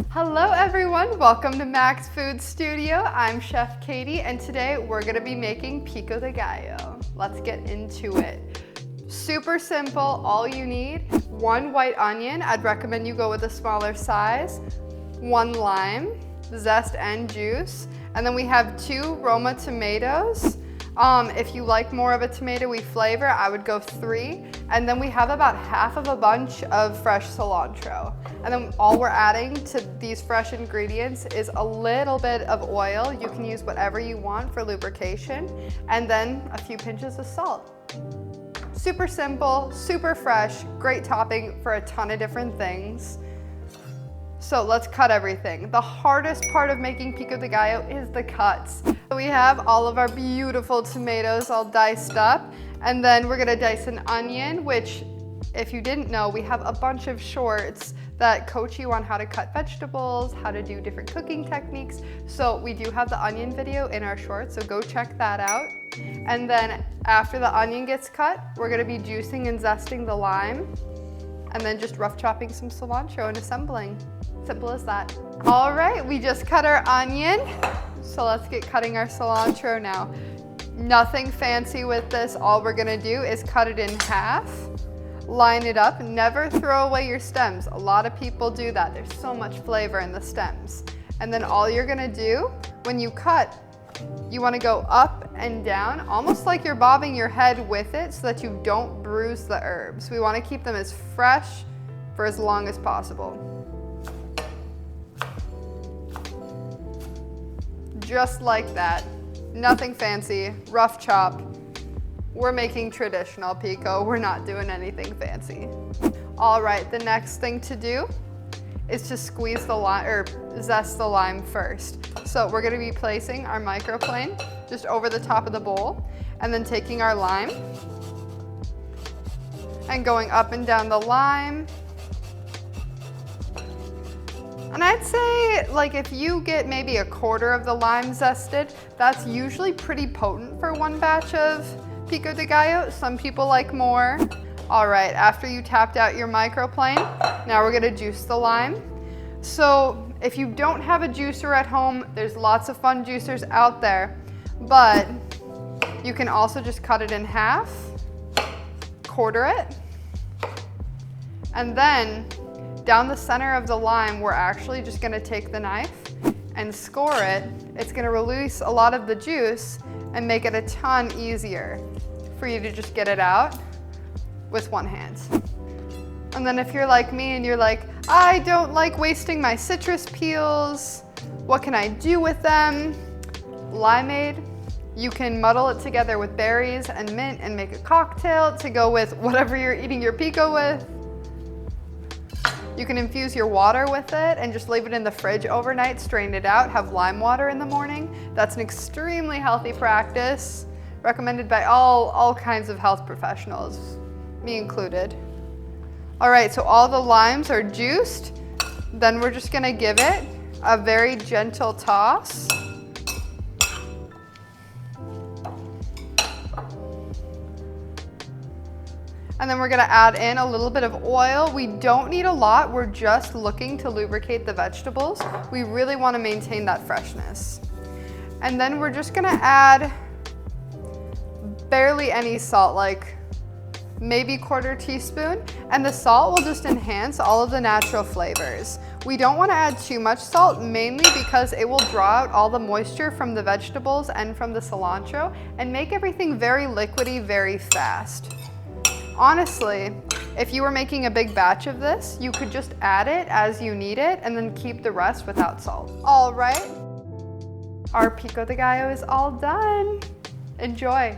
Hello everyone, welcome to Mac's Food Studio. I'm Chef Katy and today we're gonna be making Pico de Gallo. Let's get into it. Super simple, all you need, 1 white onion. I'd recommend you go with a smaller size, 1 lime, zest and juice, and then we have 2 Roma tomatoes. If you like more of a tomatoey flavor, I would go 3. And then we have about half of a bunch of fresh cilantro. And then all we're adding to these fresh ingredients is a little bit of oil. You can use whatever you want for lubrication. And then a few pinches of salt. Super simple, super fresh, great topping for a ton of different things. So let's cut everything. The hardest part of making Pico de Gallo is the cuts. We have all of our beautiful tomatoes all diced up, and then we're gonna dice an onion, which if you didn't know, we have a bunch of shorts that coach you on how to cut vegetables, how to do different cooking techniques. So we do have the onion video in our shorts, so go check that out. And then after the onion gets cut, we're gonna be juicing and zesting the lime, and then just rough chopping some cilantro and assembling. Simple as that. All right, we just cut our onion. So let's get cutting our cilantro now. Nothing fancy with this. All we're gonna do is cut it in half, line it up, never throw away your stems. A lot of people do that. There's so much flavor in the stems. And then all you're gonna do when you cut, you wanna go up and down, almost like you're bobbing your head with it so that you don't bruise the herbs. We wanna keep them as fresh for as long as possible. Just like that. Nothing fancy, rough chop. We're making traditional pico. We're not doing anything fancy. All right, the next thing to do is to squeeze the lime, or zest the lime first. So we're gonna be placing our microplane just over the top of the bowl, and then taking our lime and going up and down the lime. And I'd say, like, if you get maybe a quarter of the lime zested, that's usually pretty potent for one batch of Pico de Gallo. Some people like more. All right, after you tapped out your microplane, now we're gonna juice the lime. So if you don't have a juicer at home, there's lots of fun juicers out there, but you can also just cut it in half, quarter it, and then down the center of the lime, we're actually just gonna take the knife and score it. It's gonna release a lot of the juice and make it a ton easier for you to just get it out with one hand. And then if you're like me and you're like, I don't like wasting my citrus peels, what can I do with them? Limeade. You can muddle it together with berries and mint and make a cocktail to go with whatever you're eating your pico with. You can infuse your water with it and just leave it in the fridge overnight, strain it out, have lime water in the morning. That's an extremely healthy practice, recommended by all kinds of health professionals, me included. All right, so all the limes are juiced. Then we're just gonna give it a very gentle toss. And then we're gonna add in a little bit of oil. We don't need a lot. We're just looking to lubricate the vegetables. We really wanna maintain that freshness. And then we're just gonna add barely any salt, like maybe 1/4 teaspoon. And the salt will just enhance all of the natural flavors. We don't wanna add too much salt, mainly because it will draw out all the moisture from the vegetables and from the cilantro and make everything very liquidy very fast. Honestly, if you were making a big batch of this, you could just add it as you need it and then keep the rest without salt. All right, our Pico de Gallo is all done. Enjoy.